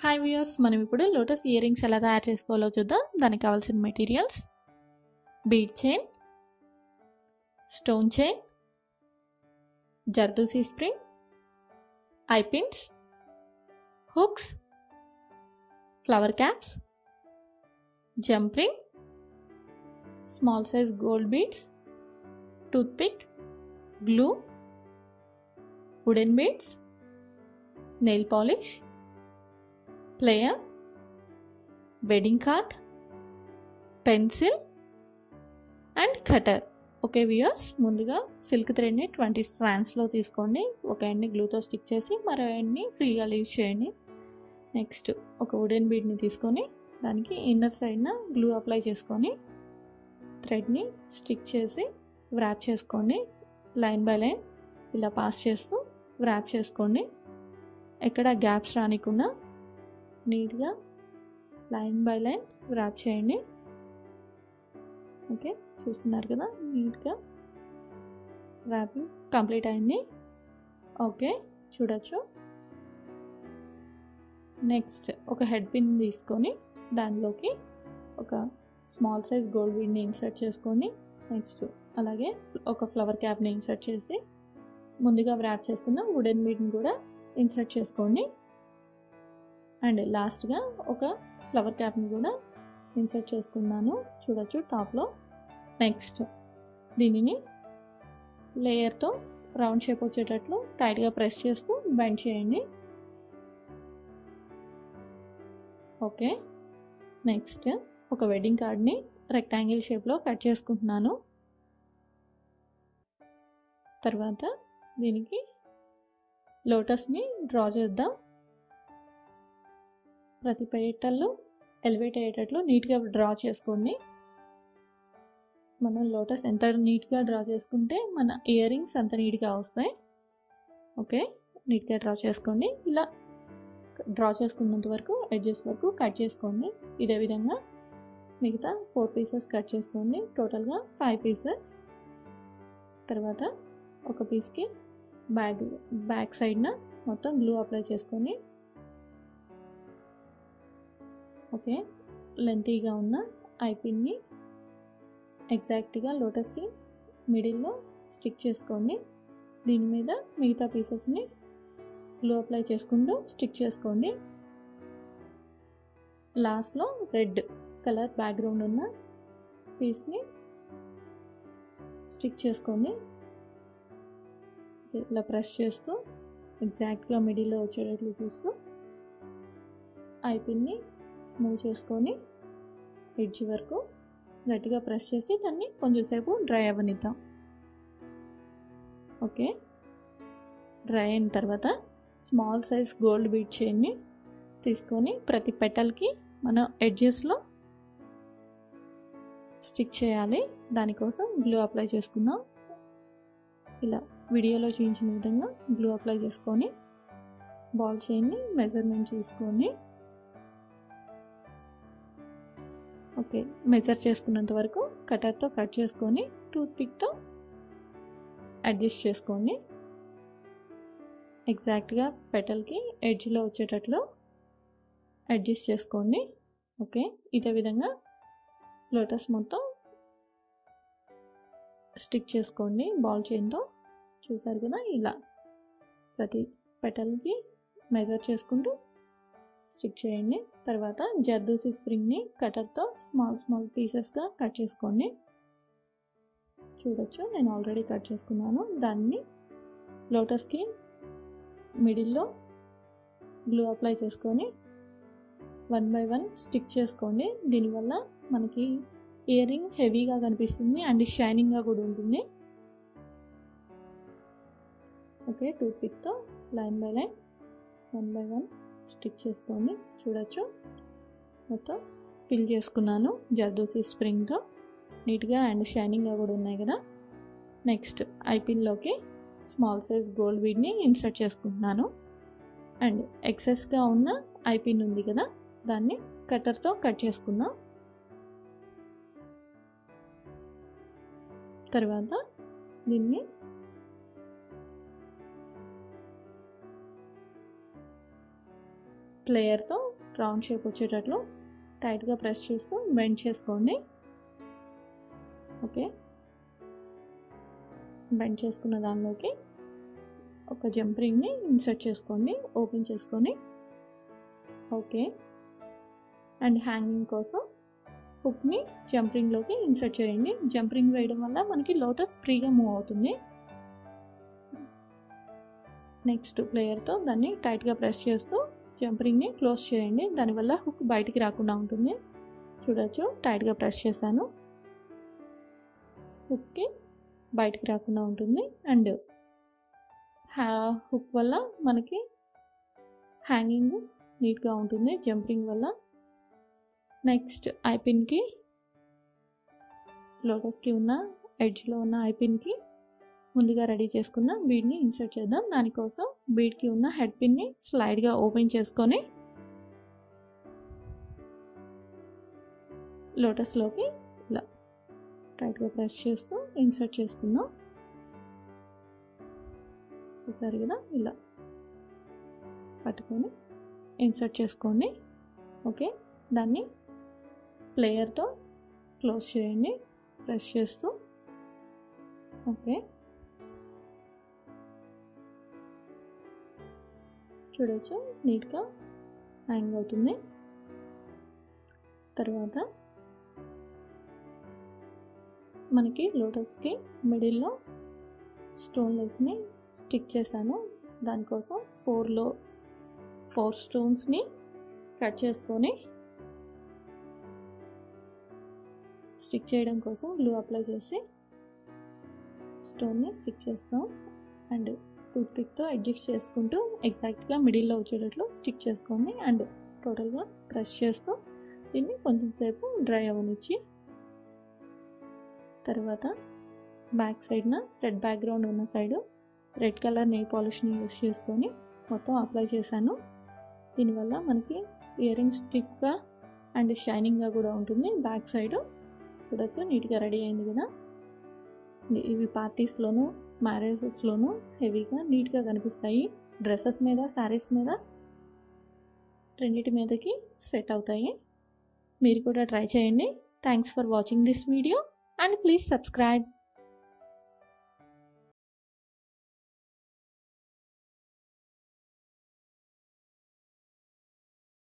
Hi viewers, మనం ఇప్పుడు lotus ear rings ఎలా తయారు చేసుకోవాలో చూద్దాం. దానికి కావాల్సిన materials: bead chain, stone chain, జర్దోసి spring, eye pins, hooks, flower caps, jump ring, small size gold beads, tooth pick, glue, wooden beads, nail polish, plier, wedding card, pencil and cutter. Okay viewers, ముందుగా silk థ్రెడ్ని 20 స్ట్రాండ్స్లో తీసుకోండి. ఒక ఎండ్ని గ్లూతో stick చేసి మరో ఎండ్ని ఫ్రీగా leave చేయండి. Next ఒక wooden బీడ్ని తీసుకొని దానికి ఇన్నర్ సైడ్న గ్లూ అప్లై చేసుకొని థ్రెడ్ని స్టిక్ చేసి వ్రాప్ చేసుకోండి. లైన్ బై లైన్ ఇలా పాస్ చేస్తూ వ్రాప్ చేసుకోండి. ఎక్కడ గ్యాప్స్ రానికుండా నీట్గా లైన్ బై లైన్ వ్రాప్ చేయండి. ఓకే, చూస్తున్నారు కదా, నీట్గా వ్రాపింగ్ కంప్లీట్ అయింది. ఓకే, చూడొచ్చు. నెక్స్ట్ ఒక హెడ్ పిన్ తీసుకొని దానిలోకి ఒక స్మాల్ సైజ్ గోల్డ్ బీడ్ని ఇన్సర్ట్ చేసుకొని నెక్స్ట్ అలాగే ఒక ఫ్లవర్ క్యాప్ని ఇన్సర్ట్ చేసి ముందుగా వ్రాప్ చేసుకున్న వుడెన్ బీడ్ని కూడా ఇన్సర్ట్ చేసుకోండి. అండ్ లాస్ట్గా ఒక ఫ్లవర్ క్యాప్ని కూడా ఇన్సర్ట్ చేసుకున్నాను, చూడొచ్చు టాప్లో. నెక్స్ట్ దీనిని లేయర్తో రౌండ్ షేప్ వచ్చేటట్లు టైట్గా ప్రెస్ చేస్తూ బెండ్ చేయండి. ఓకే, నెక్స్ట్ ఒక వెడ్డింగ్ కార్డ్ని రెక్టాంగిల్ షేప్లో కట్ చేసుకుంటున్నాను. తర్వాత దీనికి లోటస్ని డ్రా చేద్దాం. ప్రతి పెటల్లో ఎలివేట్ అయ్యేటట్లు నీట్గా డ్రా చేసుకోండి. మనం లోటస్ ఎంత నీట్గా డ్రా చేసుకుంటే మన ఇయర్ రింగ్స్ అంత నీట్గా వస్తాయి. ఓకే, నీట్గా డ్రా చేసుకోండి. ఇలా డ్రా చేసుకున్నంత వరకు ఎడ్జెస్ వరకు కట్ చేసుకోండి. ఇదే విధంగా మిగతా 4 పీసెస్ కట్ చేసుకోండి. టోటల్గా 5 పీసెస్. తర్వాత ఒక పీస్కి బ్యాక్ సైడ్న మొత్తం గ్లూ అప్లై చేసుకొని ఓకే లెంతీగా ఉన్న ఐ పిన్ని ఎగ్జాక్ట్గా లోటస్కి మిడిల్లో స్టిక్ చేసుకోండి. దీని మీద మిగతా పీసెస్ని గ్లూ అప్లై చేసుకుంటూ స్టిక్ చేసుకోండి. లాస్ట్లో రెడ్ కలర్ బ్యాక్గ్రౌండ్ ఉన్న పీస్ని స్టిక్ చేసుకోండి. ఇలా ప్రెస్ చేస్తూ ఎగ్జాక్ట్గా మిడిల్లో వచ్చేటట్లు చూస్తూ ఐ పిన్ని మూవ్ చేసుకొని ఎడ్జ్ వరకు గట్టిగా ప్రెస్ చేసి దాన్ని కొంచెంసేపు డ్రై అవ్వనిద్దాం. ఓకే, డ్రై అయిన తర్వాత స్మాల్ సైజ్ గోల్డ్ బీడ్ చైన్ని తీసుకొని ప్రతి పెటల్కి మనం ఎడ్జెస్లో స్టిక్ చేయాలి. దానికోసం గ్లూ అప్లై చేసుకుందాం. ఇలా వీడియోలో చూపించిన విధంగా గ్లూ అప్లై చేసుకొని బాల్ చైన్ని మెజర్మెంట్ తీసుకొని ఓకే మెజర్ చేసుకున్నంత వరకు కటర్తో కట్ చేసుకొని టూత్ పిక్తో అడ్జస్ట్ చేసుకోండి. ఎగ్జాక్ట్గా పెటల్కి ఎడ్జ్లో వచ్చేటట్లు అడ్జస్ట్ చేసుకోండి. ఓకే, ఇదే విధంగా లోటస్ మొత్తం స్టిక్ చేసుకోండి బాల్ చైన్తో. చూసారు కదా, ఇలా ప్రతి పెటల్కి మెజర్ చేసుకుంటూ స్టిక్ చేయండి. తర్వాత జర్దోసి స్ప్రింగ్ని కటర్తో స్మాల్ పీసెస్గా కట్ చేసుకోండి. చూడొచ్చు, నేను ఆల్రెడీ కట్ చేసుకున్నాను. దాన్ని లోటస్కి మిడిల్లో గ్లూ అప్లై చేసుకొని 1 by 1 స్టిక్ చేసుకోండి. దీనివల్ల మనకి ఇయర్ రింగ్ హెవీగా కనిపిస్తుంది అండ్ షైనింగ్గా కూడా ఉంటుంది. ఓకే, టూత్ పిక్తో line by line 1 by 1 stick చేసుకోండి. చూడొచ్చు, మొత్తం ఫిల్ చేసుకున్నాను జర్దోసి స్ప్రింగ్తో. నీట్గా అండ్ షైనింగ్గా కూడా ఉన్నాయి కదా. నెక్స్ట్ ఐ పిన్లోకి స్మాల్ సైజ్ గోల్డ్ బీడ్ని ఇన్సర్ట్ చేసుకుంటున్నాను. అండ్ ఎక్సెస్గా ఉన్న ఐ పిన్ ఉంది కదా, దాన్ని కట్టర్తో కట్ చేసుకుందాం. తర్వాత దీన్ని ప్లేయర్తో రౌండ్ షేప్ వచ్చేటట్లు టైట్గా ప్రెస్ చేస్తూ బెండ్ చేసుకోండి. ఓకే, బెండ్ చేసుకున్న దానిలోకి ఒక జంప్ రింగ్ని ఇన్సర్ట్ చేసుకోండి, ఓపెన్ చేసుకొని. ఓకే, అండ్ హ్యాంగింగ్ కోసం హుక్ని జంప్ రింగ్లోకి ఇన్సర్ట్ చేయండి. జంప్ రింగ్ వేయడం వల్ల మనకి లోటస్ ఫ్రీగా మూవ్ అవుతుంది. నెక్స్ట్ ప్లేయర్తో దాన్ని టైట్గా ప్రెస్ చేస్తూ జంప్ రింగ్ని క్లోజ్ చేయండి. దానివల్ల హుక్ బయటికి రాకుండా ఉంటుంది. చూడొచ్చు, టైట్గా ప్రెస్ చేశాను, హుక్కి బయటికి రాకుండా ఉంటుంది. అండ్ హుక్ వల్ల మనకి హ్యాంగింగ్ నీట్గా ఉంటుంది జంప్ రింగ్ వల్ల. నెక్స్ట్ ఐపిన్కి, లోటస్కి ఉన్న ఎడ్జ్లో ఉన్న ఐపిన్కి ముందుగా రెడీ చేసుకున్న బీడ్ని ఇన్సర్ట్ చేద్దాం. దానికోసం బీడ్కి ఉన్న హెడ్ పిన్ని స్లైడ్గా ఓపెన్ చేసుకొని లోటస్లోకి ఇలా టైట్గా ప్రెస్ చేస్తూ ఇన్సర్ట్ చేసుకుందాం. చూసారు కదా, ఇలా పట్టుకొని ఇన్సర్ట్ చేసుకోండి. ఓకే, దాన్ని ప్లేయర్తో క్లోజ్ చేయండి ప్రెస్ చేస్తూ. ఓకే, చూడొచ్చు నీట్గా హ్యాంగ్ అవుతుంది. తర్వాత మనకి లోటస్కి మిడిల్లో స్టోన్ లెస్ని స్టిక్ చేశాను. దానికోసం 4 స్టోన్స్ని కట్ చేసుకొని స్టిక్ చేయడం కోసం గ్లూ అప్లై చేసి స్టోన్ని స్టిక్ చేస్తాం. అండ్ టూత్పిక్తో అడ్జస్ట్ చేసుకుంటూ ఎగ్జాక్ట్గా మిడిల్లో వచ్చేటట్లు స్టిక్ చేసుకోండి. అండ్ టోటల్గా ప్రెస్ చేస్తూ దీన్ని కొంచెం సేపు డ్రై అవ్వనిచ్చి, తర్వాత బ్యాక్ సైడ్న రెడ్ బ్యాక్గ్రౌండ్ ఉన్న సైడు రెడ్ కలర్ నెయిల్ పాలిష్ని యూస్ చేసుకొని మొత్తం అప్లై చేశాను. దీనివల్ల మనకి ఇయర్ రింగ్ స్టిఫ్గా అండ్ షైనింగ్గా కూడా ఉంటుంది. బ్యాక్ సైడు చూడొచ్చు నీట్గా రెడీ అయింది కదా. ఇవి పార్టీస్లోనూ మ్యారేజెస్లోనూ హెవీగా నీట్గా కనిపిస్తాయి. డ్రెస్సెస్ మీద, శారీస్ మీద, రెండింటి మీదకి సెట్ అవుతాయి. మీరు కూడా ట్రై చేయండి. Thanks for watching this video and please subscribe.